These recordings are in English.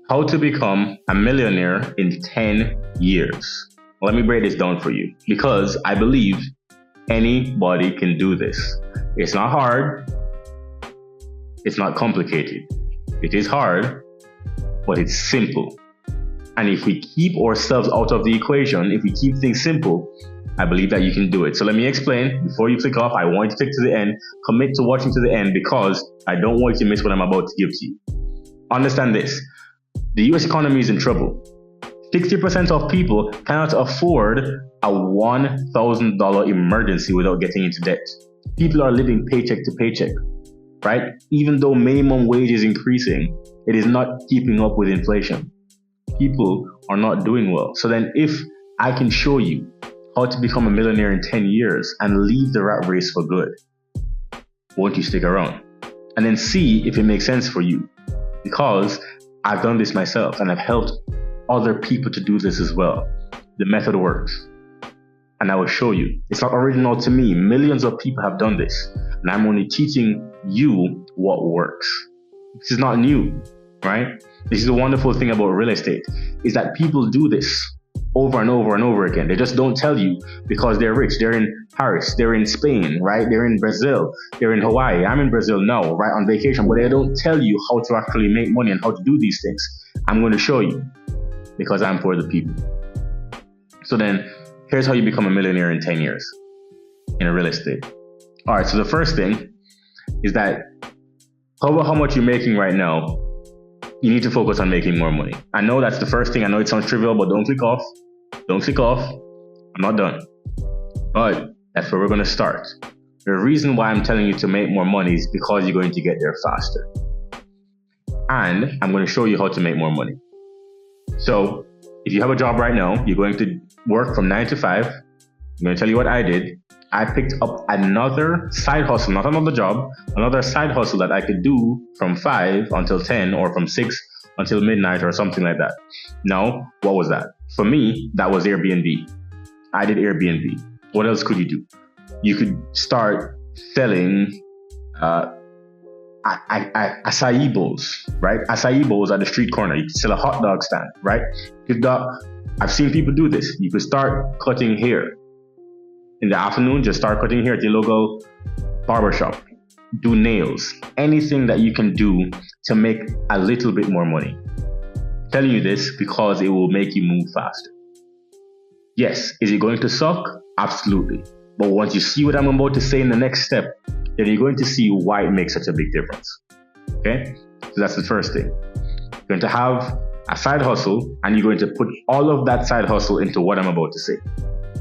How to become a millionaire in 10 years. Let me break this down for you because I believe anybody can do this. It's not hard, it's not complicated. It is hard, but it's simple. And if we keep ourselves out of the equation, if we keep things simple, I believe that you can do it. So let me explain. Before you click off, I want you to click to the end, commit to watching to the end because I don't want you to miss what I'm about to give to you. Understand this. The US economy is in trouble. 60% of people cannot afford a $1,000 emergency without getting into debt. People are living paycheck to paycheck, right? Even though minimum wage is increasing, it is not keeping up with inflation. People are not doing well. So then if I can show you how to become a millionaire in 10 years and leave the rat race for good, won't you stick around? And then see if it makes sense for you. Because I've done this myself and I've helped other people to do this as well. The method works. And I will show you. It's not original to me. Millions of people have done this. And I'm only teaching you what works. This is not new, right? This is the wonderful thing about real estate, is that people do this over and over and over again. They just don't tell you because they're rich. They're in Paris, they're in Spain, right? They're in Brazil, they're in Hawaii. I'm in Brazil now, right, on vacation, but they don't tell you how to actually make money and how to do these things. I'm going to show you because I'm for the people. So then here's how you become a millionaire in 10 years in real estate. All right, so the first thing is that cover how much you're making right now. You need to focus on making more money. I know that's the first thing. I know it sounds trivial, but don't click off. Don't click off. I'm not done. But that's where we're going to start. The reason why I'm telling you to make more money is because you're going to get there faster. And I'm going to show you how to make more money. So if you have a job right now, you're going to work from 9 to 5. I'm going to tell you what I did. I picked up another side hustle, not another job, another side hustle that I could do from 5 until 10 or from 6 until midnight or something like that. Now, what was that? For me, that was Airbnb. I did Airbnb. What else could you do? You could start selling acai bowls, right? Acai bowls at the street corner. You could sell a hot dog stand, right? I've seen people do this. You could start cutting hair. In the afternoon, just start cutting hair at your local barbershop. Do nails. Anything that you can do to make a little bit more money. I'm telling you this because it will make you move faster. Yes, is it going to suck? Absolutely. But once you see what I'm about to say in the next step, then you're going to see why it makes such a big difference. Okay? So that's the first thing. You're going to have a side hustle and you're going to put all of that side hustle into what I'm about to say.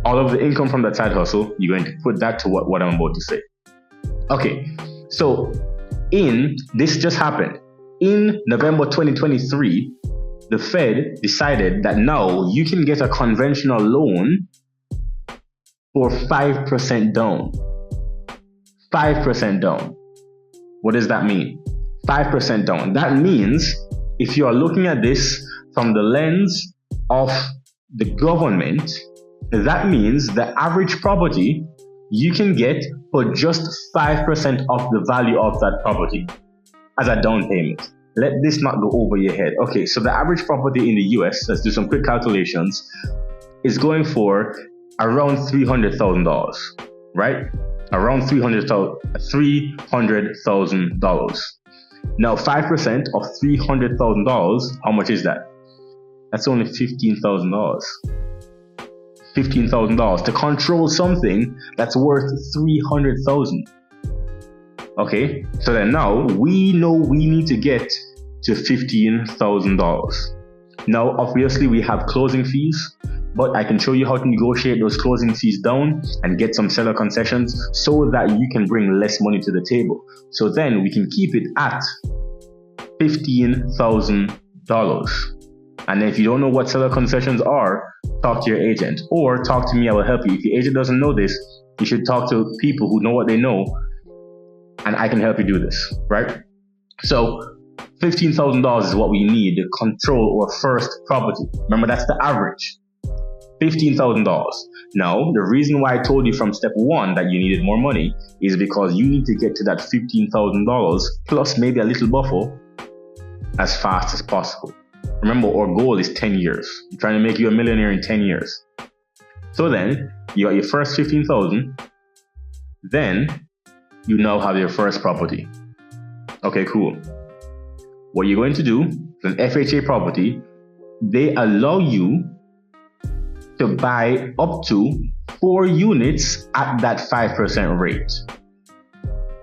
All of the income from that side hustle, you're going to put that to what I'm about to say. Okay, so this just happened. In November 2023, the Fed decided that now you can get a conventional loan for 5% down. 5% down. What does that mean? 5% down. That means if you are looking at this from the lens of the government, that means the average property you can get for just 5% of the value of that property as a down payment. Let this not go over your head. Okay, so the average property in the US, let's do some quick calculations, is going for around $300,000, right? Around $300,000. Now, 5% of $300,000, how much is that? That's only $15,000. $15,000 to control something that's worth $300,000. Okay, so then now we know we need to get to $15,000. Now, obviously, we have closing fees, but I can show you how to negotiate those closing fees down and get some seller concessions so that you can bring less money to the table. So then we can keep it at $15,000. And if you don't know what seller concessions are, talk to your agent or talk to me. I will help you. If your agent doesn't know this, you should talk to people who know what they know, and I can help you do this, right? So $15,000 is what we need to control our first property. Remember, that's the average. $15,000. Now, the reason why I told you from step 1 that you needed more money is because you need to get to that $15,000 plus maybe a little buffer as fast as possible. Remember, our goal is 10 years. I'm trying to make you a millionaire in 10 years. So then you got your first 15,000. Then you now have your first property. Okay, cool. What you're going to do, an FHA property, they allow you to buy up to 4 units at that 5% rate.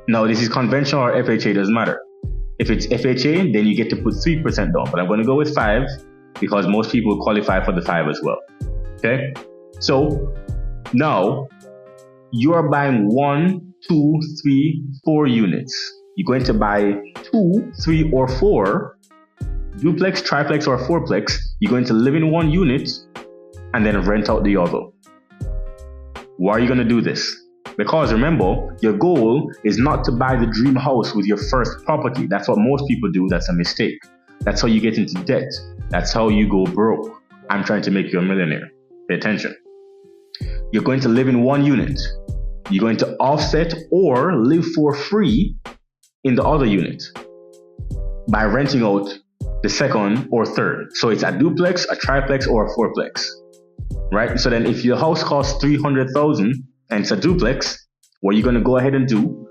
Now, this is conventional or FHA, doesn't matter. If it's FHA, then you get to put 3% down, but I'm going to go with 5 because most people qualify for the 5 as well. Okay? So now you are buying 1, 2, 3, 4 units. You're going to buy 2, 3, or 4 duplex, triplex, or fourplex. You're going to live in 1 unit and then rent out the other. Why are you going to do this? Because remember, your goal is not to buy the dream house with your first property. That's what most people do. That's a mistake. That's how you get into debt. That's how you go broke. I'm trying to make you a millionaire. Pay attention. You're going to live in 1 unit. You're going to offset or live for free in the other unit by renting out the second or third. So it's a duplex, a triplex, or a fourplex, right? So then if your house costs 300,000 and it's a duplex, what you're going to go ahead and do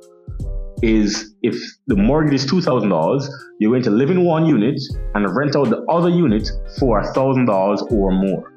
is, if the mortgage is $2,000, you're going to live in 1 unit and rent out the other unit for $1,000 or more,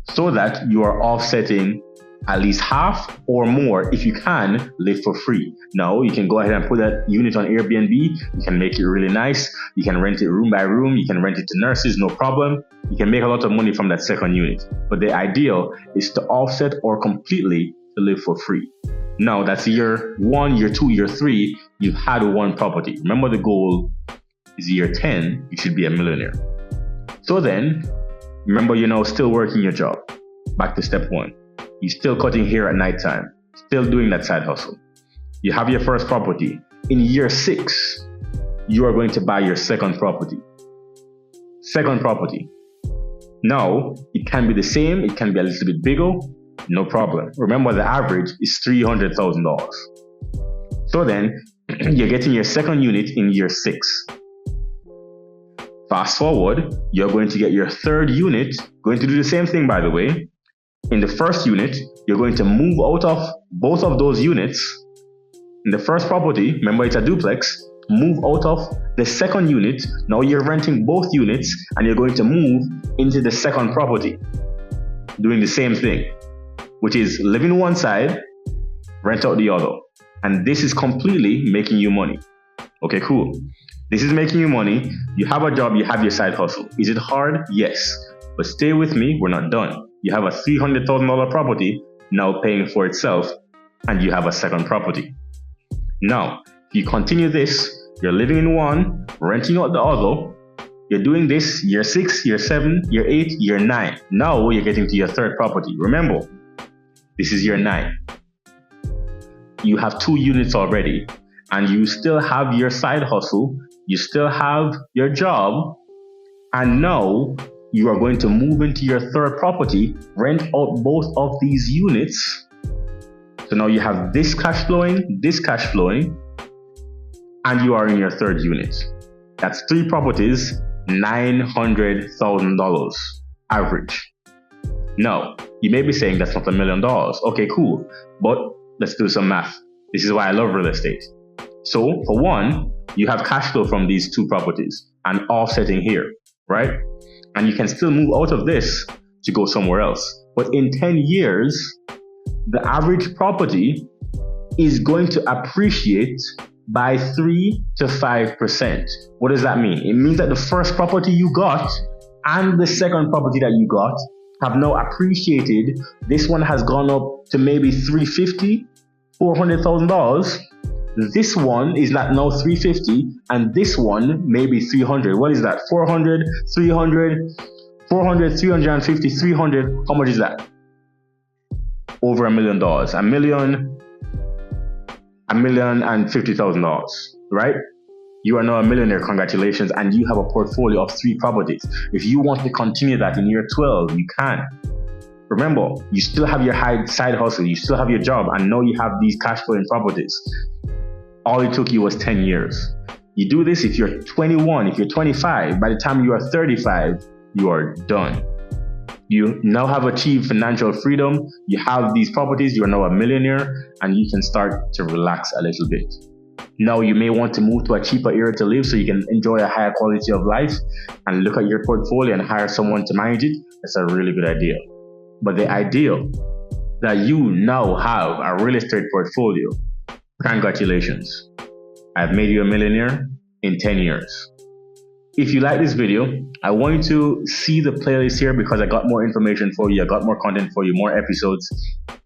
so that you are offsetting at least half or more if you can live for free. Now, you can go ahead and put that unit on Airbnb. You can make it really nice. You can rent it room by room. You can rent it to nurses, no problem. You can make a lot of money from that second unit. But the ideal is to offset or completely to live for free. Now, that's year 1, year 2, year 3. You've had 1 property. Remember, the goal is year 10, you should be a millionaire. So then, remember, you're now still working your job. Back to step 1. You're still cutting hair at nighttime, still doing that side hustle. You have your first property. In year 6, you are going to buy your second property. Second property. Now, it can be the same, it can be a little bit bigger, no problem. Remember, the average is $300,000. So then, you're getting your second unit in year 6. Fast forward, you're going to get your third unit, going to do the same thing, by the way. In the first unit, you're going to move out of both of those units. In the first property, remember it's a duplex, move out of the second unit. Now you're renting both units and you're going to move into the second property, doing the same thing, which is live in one side, rent out the other. And this is completely making you money. Okay, cool. This is making you money. You have a job, you have your side hustle. Is it hard? Yes. But stay with me, we're not done. You have a $300,000 property now paying for itself, and you have a second property. Now, if you continue this, you're living in 1, renting out the other. You're doing this year 6, year 7, year 8, year 9. Now you're getting to your third property. Remember, this is year 9. You have 2 units already, and you still have your side hustle. You still have your job, and now you are going to move into your third property, rent out both of these units. So now you have this cash flowing, and you are in your third unit. That's 3 properties, $900,000 average. Now, you may be saying that's not $1 million. Okay, cool. But let's do some math. This is why I love real estate. So for 1, you have cash flow from these 2 properties and offsetting here, right? And you can still move out of this to go somewhere else. But in 10 years, the average property is going to appreciate by 3 to 5%. What does that mean? It means that the first property you got and the second property that you got have now appreciated. This one has gone up to maybe $350,000, $400,000. This one is not now 350, and this one maybe 300. What is that? 400, 300, 400, 350, 300. How much is that? Over $1 million. $1,050,000, right? You are now a millionaire. Congratulations. And you have a portfolio of 3 properties. If you want to continue that in year 12, you can. Remember, you still have your side hustle, you still have your job, and now you have these cash flowing properties. All it took you was 10 years. You do this if you're 21, if you're 25. By the time you are 35, you are done. You now have achieved financial freedom. You have these properties. You are now a millionaire, and you can start to relax a little bit. Now, you may want to move to a cheaper area to live so you can enjoy a higher quality of life and look at your portfolio and hire someone to manage it. That's a really good idea. But the ideal that you now have a real estate portfolio, congratulations. I've made you a millionaire in 10 years. If you like this video, I want you to see the playlist here because I got more information for you. I got more content for you, more episodes.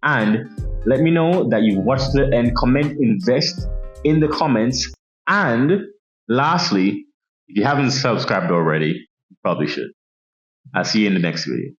And let me know that you watched the end. Comment invest in the comments. And lastly, if you haven't subscribed already, you probably should. I'll see you in the next video.